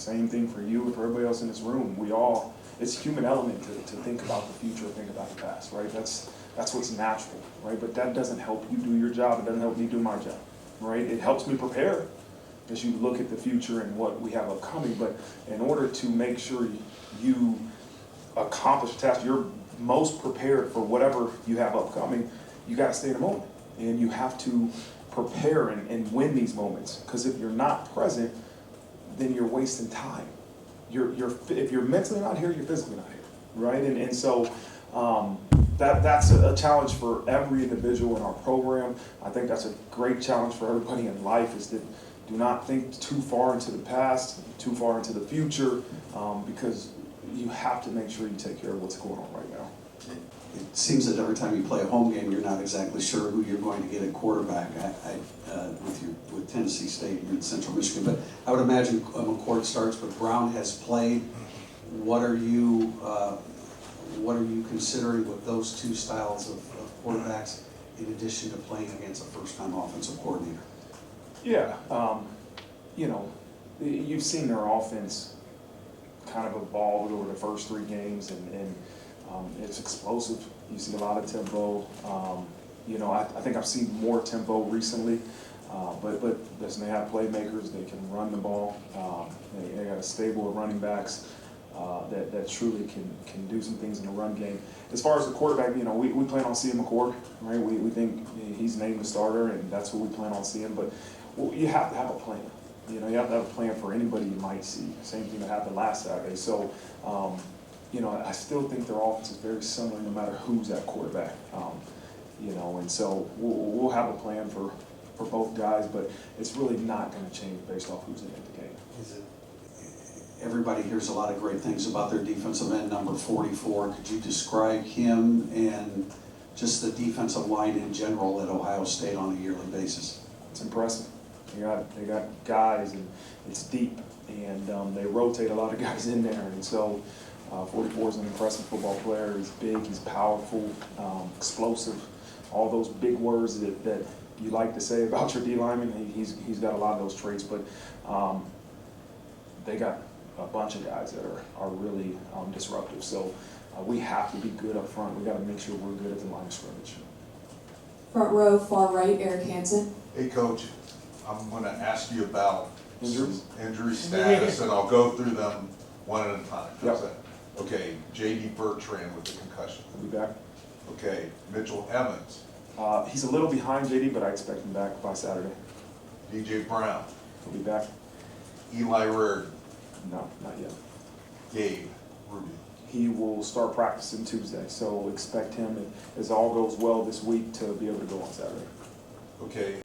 Same thing for you and for everybody else in this room. We all, it's a human element to think about the future, think about the past, right? That's what's natural, right? But that doesn't help you do your job. It doesn't help me do my job, right? It helps me prepare as you look at the future and what we have upcoming. But in order to make sure you accomplish the task, you're most prepared for whatever you have upcoming, you got to stay in the moment. And you have to prepare and win these moments. Because if you're not present, then you're wasting time. If you're mentally not here, you're physically not here, right? And so that's a challenge for every individual in our program. I think that's a great challenge for everybody in life, is that do not think too far into the past, too far into the future, because you have to make sure you take care of what's going on right now. It seems that every time you play a home game, you're not exactly sure who you're going to get at quarterback. With Tennessee State, you're in Central Michigan, but I would imagine McCourt starts, but Brown has played. What are you considering with those two styles of quarterbacks, in addition to playing against a first-time offensive coordinator? Yeah, you know, you've seen their offense kind of evolve over the first 3 games, and it's explosive. You see a lot of tempo. You know, I think I've seen more tempo recently, but listen, they have playmakers. They can run the ball. They got a stable of running backs that truly can do some things in the run game. As far as the quarterback, you know, we plan on seeing McCourt, right? We think he's named the starter, and that's what we plan on seeing. But you have to have a plan. You know, you have to have a plan for anybody you might see. Same thing that happened last Saturday. So, you know, I still think their offense is very similar no matter who's at quarterback. You know, and so we'll have a plan for both guys, but it's really not going to change based off who's in the game. Everybody hears a lot of great things about their defensive end, number 44. Could you describe him and just the defensive line in general at Ohio State on a yearly basis? It's impressive. They got guys, and it's deep, and they rotate a lot of guys in there, and so 44 is an impressive football player. He's big, he's powerful, explosive, all those big words that you like to say about your D lineman. He's got a lot of those traits, but they got a bunch of guys that are really disruptive. So we have to be good up front. We got to make sure we're good at the line of scrimmage. Front row, far right, Eric Hansen. Hey, Coach, I'm going to ask you about Injuries? injury status, and I'll go through them one at a time. Yep. Okay, J.D. Bertrand with the concussion. He'll be back. Okay, Mitchell Evans. He's a little behind JD, but I expect him back by Saturday. D.J. Brown. He'll be back. Eli Reardon. No, not yet. Gabe Ruby. He will start practicing Tuesday, so expect him, as all goes well this week, to be able to go on Saturday. Okay.